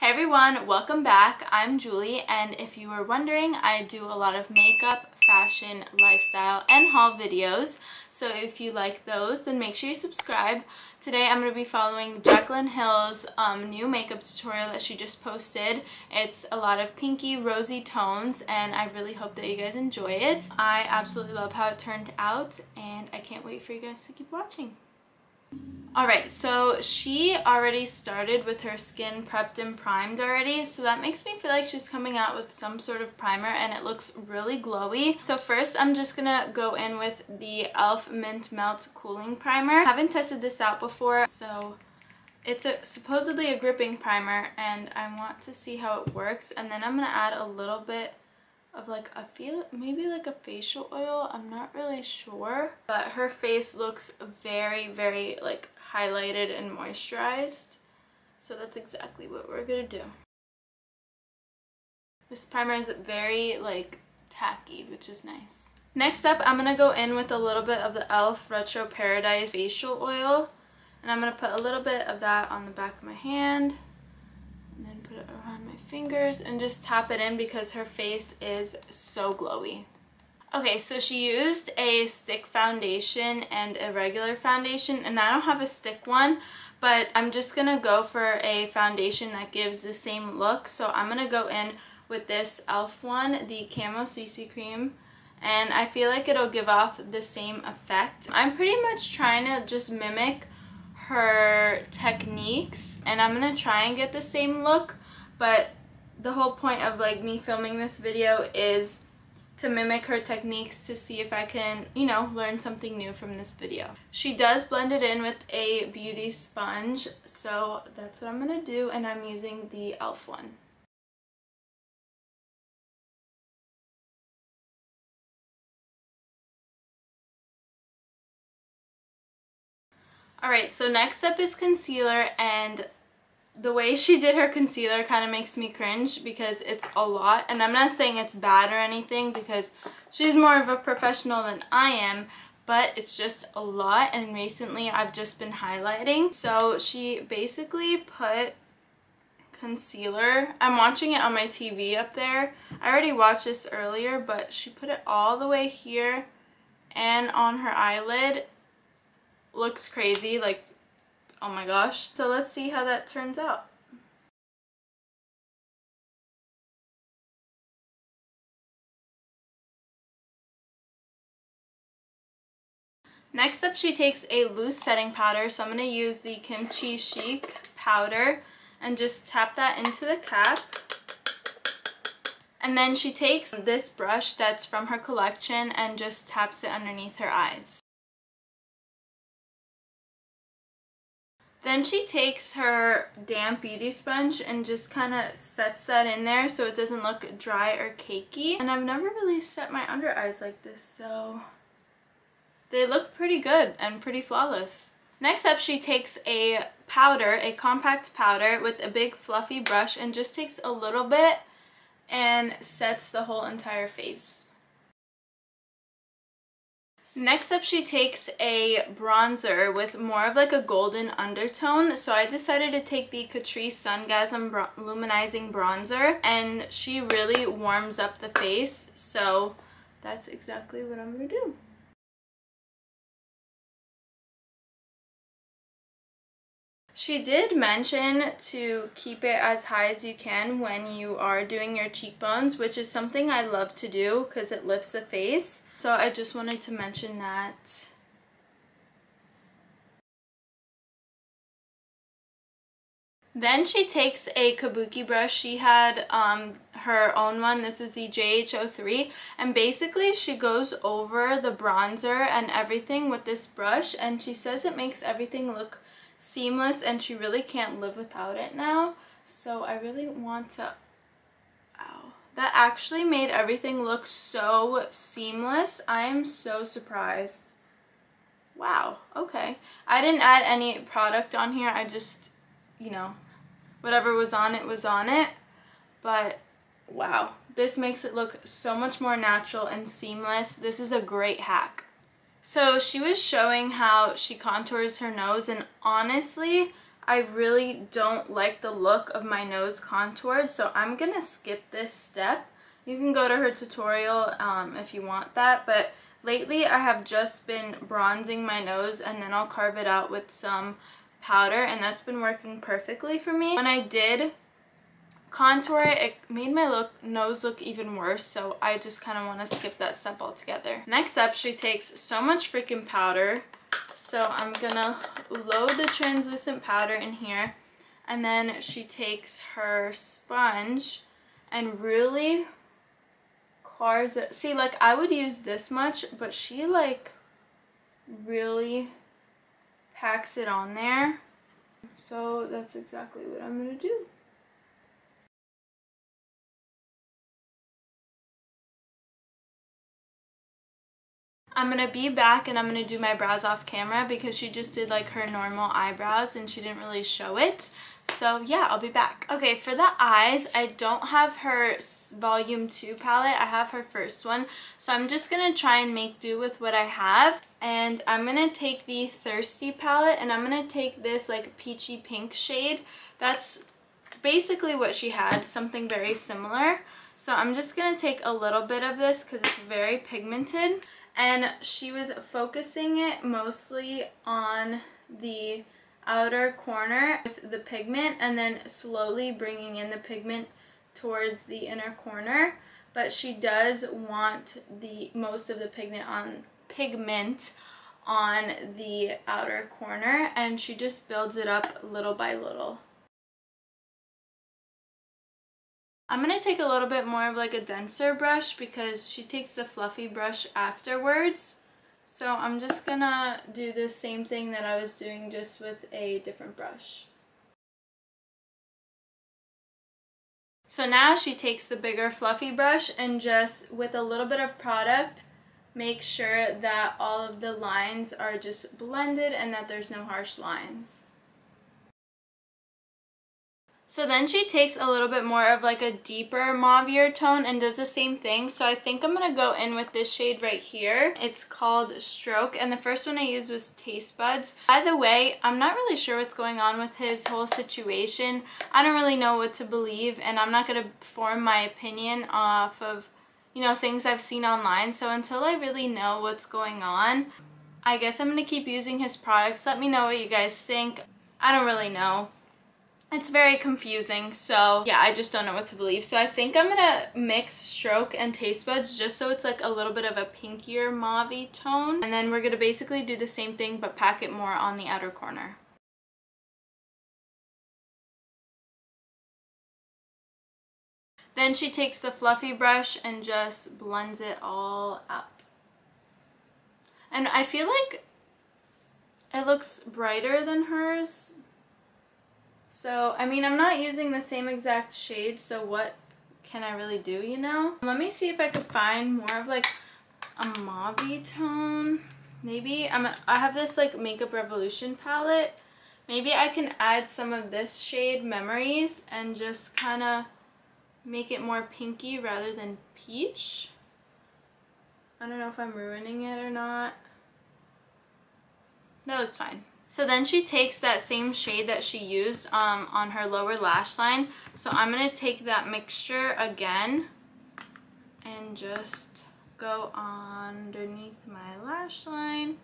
Hey everyone, welcome back. I'm Julie, and if you were wondering, I do a lot of makeup, fashion, lifestyle, and haul videos. So if you like those, then make sure you subscribe. Today I'm going to be following Jaclyn Hill's new makeup tutorial that she just posted. It's a lot of pinky, rosy tones, and I really hope that you guys enjoy it. I absolutely love how it turned out, and I can't wait for you guys to keep watching. Alright, so she already started with her skin prepped and primed already, so that makes me feel like she's coming out with some sort of primer and it looks really glowy. So first I'm just gonna go in with the e.l.f. Mint Melt Cooling Primer. I haven't tested this out before, so it's supposedly a gripping primer and I want to see how it works, and then I'm gonna add a little bit of maybe like a facial oil. I'm not really sure, but her face looks very like highlighted and moisturized, so that's exactly what we're gonna do. This primer is very like tacky, which is nice. Next up, I'm gonna go in with a little bit of the e.l.f. Retro Paradise facial oil, and I'm gonna put a little bit of that on the back of my hand and then put it around my fingers and just tap it in because her face is so glowy. Okay, so she used a stick foundation and a regular foundation, and I don't have a stick one, but I'm just gonna go for a foundation that gives the same look. So I'm gonna go in with this e.l.f. one, the Camo CC Cream, and I feel like it'll give off the same effect. I'm pretty much trying to just mimic her techniques, and I'm gonna try and get the same look, but the whole point of like me filming this video is to mimic her techniques to see if I can, you know, learn something new from this video. She does blend it in with a beauty sponge, so that's what I'm gonna do, and I'm using the e.l.f. one. Alright, so next up is concealer, and the way she did her concealer kind of makes me cringe because it's a lot, and I'm not saying it's bad or anything because she's more of a professional than I am, but it's just a lot, and recently I've just been highlighting. So she basically put concealer, I'm watching it on my TV up there, I already watched this earlier, but she put it all the way here and on her eyelid. Looks crazy, like, oh my gosh. So let's see how that turns out. Next up, she takes a loose setting powder, so I'm going to use the Kimchi Chic powder and just tap that into the cap. And then she takes this brush that's from her collection and just taps it underneath her eyes. Then she takes her damp beauty sponge and just kind of sets that in there so it doesn't look dry or cakey. And I've never really set my under eyes like this, so they look pretty good and pretty flawless. Next up, she takes a powder, a compact powder with a big fluffy brush, and just takes a little bit and sets the whole entire face. Next up, she takes a bronzer with more of like a golden undertone, so I decided to take the Catrice Sungasm Luminizing Bronzer, and she really warms up the face, so that's exactly what I'm going to do. She did mention to keep it as high as you can when you are doing your cheekbones, which is something I love to do because it lifts the face. So I just wanted to mention that. Then she takes a kabuki brush. She had her own one. This is the xoxo, and basically she goes over the bronzer and everything with this brush, and she says it makes everything look seamless and she really can't live without it now. So I really want to, ow, that actually made everything look so seamless. I am so surprised. Wow, okay. I didn't add any product on here, I just, you know, whatever was on it was on it, but wow, this makes it look so much more natural and seamless. This is a great hack. So she was showing how she contours her nose, and honestly, I really don't like the look of my nose contoured, so I'm gonna skip this step. You can go to her tutorial if you want that, but lately I have just been bronzing my nose and then I'll carve it out with some powder, and that's been working perfectly for me. When I did contour it, it made my nose look even worse, so I just kind of want to skip that step altogether. Next up, she takes so much freaking powder, so I'm gonna load the translucent powder in here, and then she takes her sponge and really carves it. See, like, I would use this much, but she like really packs it on there, so that's exactly what I'm gonna do. I'm gonna be back and I'm gonna do my brows off camera because she just did like her normal eyebrows and she didn't really show it. So yeah, I'll be back. Okay, for the eyes, I don't have her volume 2 palette. I have her first one. So I'm just gonna try and make do with what I have. And I'm gonna take the Thirsty palette and I'm gonna take this like peachy pink shade. That's basically what she had, something very similar. So I'm just gonna take a little bit of this because it's very pigmented. And she was focusing it mostly on the outer corner with the pigment and then slowly bringing in the pigment towards the inner corner. But she does want the most of the pigment on the outer corner, and she just builds it up little by little. I'm going to take a little bit more of like a denser brush because she takes the fluffy brush afterwards. So I'm just going to do the same thing that I was doing, just with a different brush. So now she takes the bigger fluffy brush and just with a little bit of product, make sure that all of the lines are just blended and that there's no harsh lines. So then she takes a little bit more of like a deeper mauvier tone and does the same thing. So I think I'm going to go in with this shade right here. It's called Stroke, and the first one I used was Taste Buds. By the way, I'm not really sure what's going on with his whole situation. I don't really know what to believe, and I'm not going to form my opinion off of, you know, things I've seen online. So until I really know what's going on, I guess I'm going to keep using his products. Let me know what you guys think. I don't really know. It's very confusing, so yeah, I just don't know what to believe. So I think I'm gonna mix Stroke and Taste Buds just so it's like a little bit of a pinkier mauve tone. And then we're gonna basically do the same thing but pack it more on the outer corner. Then she takes the fluffy brush and just blends it all out. And I feel like it looks brighter than hers. So, I mean, I'm not using the same exact shade, so what can I really do, you know? Let me see if I could find more of like a mauve tone. Maybe I have this like Makeup Revolution palette. Maybe I can add some of this shade, Memories, and just kind of make it more pinky rather than peach. I don't know if I'm ruining it or not. That looks fine. So then she takes that same shade that she used on her lower lash line. So I'm going to take that mixture again and just go underneath my lash line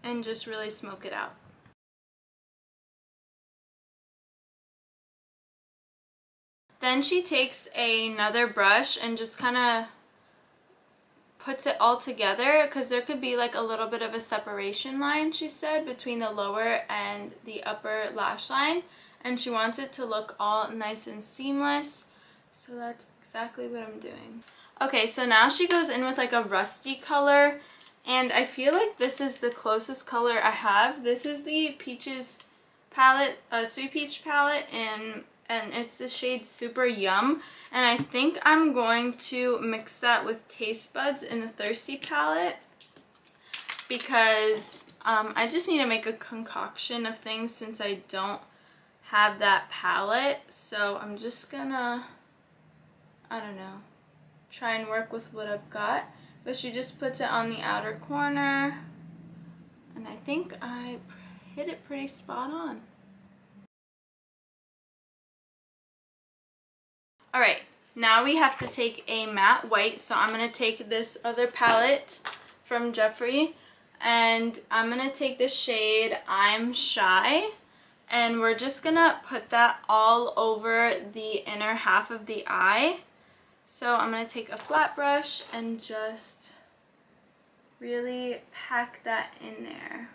and just really smoke it out. Then she takes another brush and just kind of puts it all together because there could be like a little bit of a separation line, she said, between the lower and the upper lash line, and she wants it to look all nice and seamless. So that's exactly what I'm doing. Okay, so now she goes in with like a rusty color, and I feel like this is the closest color I have. This is the Peaches palette, Sweet Peach palette, and it's the shade Super Yum. And I think I'm going to mix that with Taste Buds in the Thirsty palette because I just need to make a concoction of things since I don't have that palette. So I'm just gonna, I don't know, try and work with what I've got. But she just puts it on the outer corner, and I think I hit it pretty spot on. Alright, now we have to take a matte white. So I'm going to take this other palette from Jeffree, and I'm going to take the shade I'm Shy, and we're just going to put that all over the inner half of the eye. So I'm going to take a flat brush and just really pack that in there.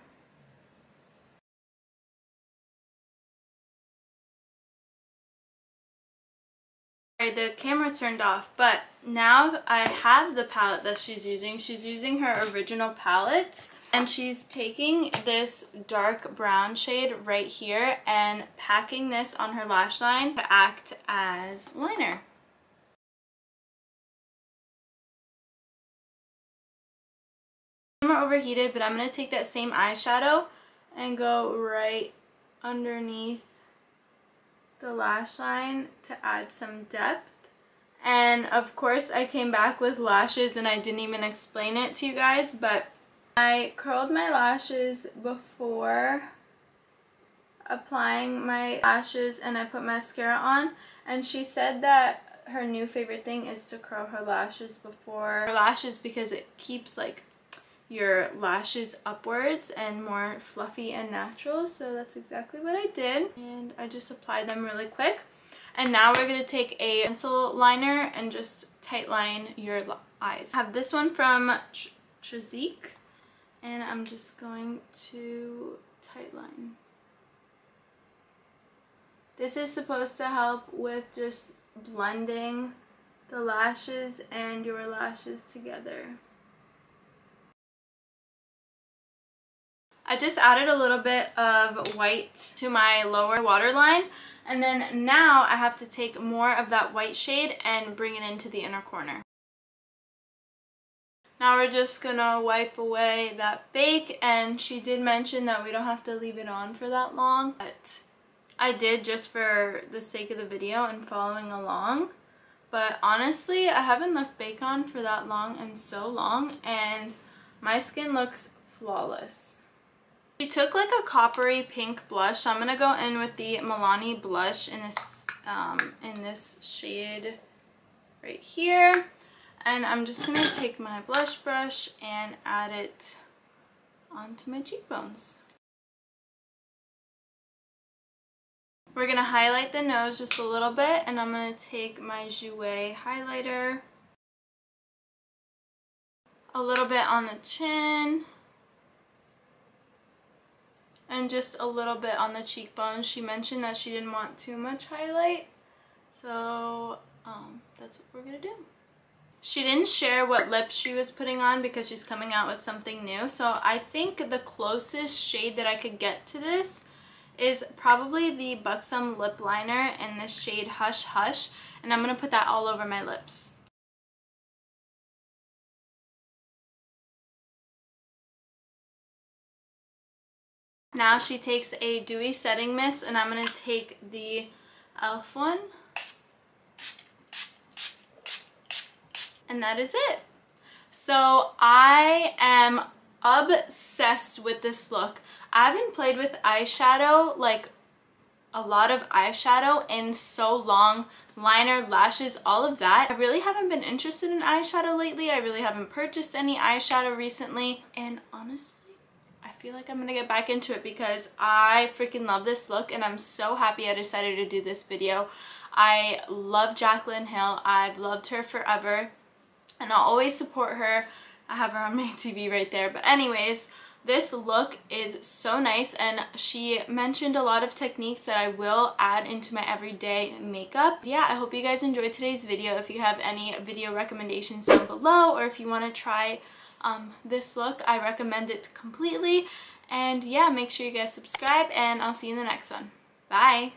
The camera turned off, but now I have the palette that she's using. She's using her original palette, and she's taking this dark brown shade right here and packing this on her lash line to act as liner. Camera overheated, but I'm going to take that same eyeshadow and go right underneath the lash line to add some depth. And of course I came back with lashes and I didn't even explain it to you guys, but I curled my lashes before applying my lashes and I put mascara on, and she said that her new favorite thing is to curl her lashes before her lashes because it keeps like your lashes upwards and more fluffy and natural. So that's exactly what I did, and I just applied them really quick. And now we're going to take a pencil liner and just tight line your eyes. I have this one from xoxo, and I'm just going to tight line. This is supposed to help with just blending the lashes and your lashes together. I just added a little bit of white to my lower waterline, and then now I have to take more of that white shade and bring it into the inner corner. Now we're just gonna wipe away that bake, and she did mention that we don't have to leave it on for that long, but I did just for the sake of the video and following along. But honestly, I haven't left bake on for that long in so long, and my skin looks flawless. She took like a coppery pink blush, so I'm gonna go in with the Milani blush in this shade right here, and I'm just gonna take my blush brush and add it onto my cheekbones. We're gonna highlight the nose just a little bit, and I'm gonna take my Jouer highlighter, a little bit on the chin, and just a little bit on the cheekbones. She mentioned that she didn't want too much highlight, so that's what we're gonna do. She didn't share what lips she was putting on because she's coming out with something new, so I think the closest shade that I could get to this is probably the Buxom lip liner in the shade Hush Hush, and I'm gonna put that all over my lips. Now she takes a dewy setting mist, and I'm going to take the e.l.f. one. And that is it. So I am obsessed with this look. I haven't played with eyeshadow, like a lot of eyeshadow, in so long. Liner, lashes, all of that. I really haven't been interested in eyeshadow lately. I really haven't purchased any eyeshadow recently. And honestly, I feel like I'm gonna get back into it because I freaking love this look, and I'm so happy I decided to do this video. I love Jaclyn Hill. I've loved her forever, and I'll always support her. I have her on my TV right there. But anyways, this look is so nice, and she mentioned a lot of techniques that I will add into my everyday makeup. Yeah, I hope you guys enjoyed today's video. If you have any video recommendations down below, or if you want to try this look, I recommend it completely. And yeah, make sure you guys subscribe, and I'll see you in the next one. Bye!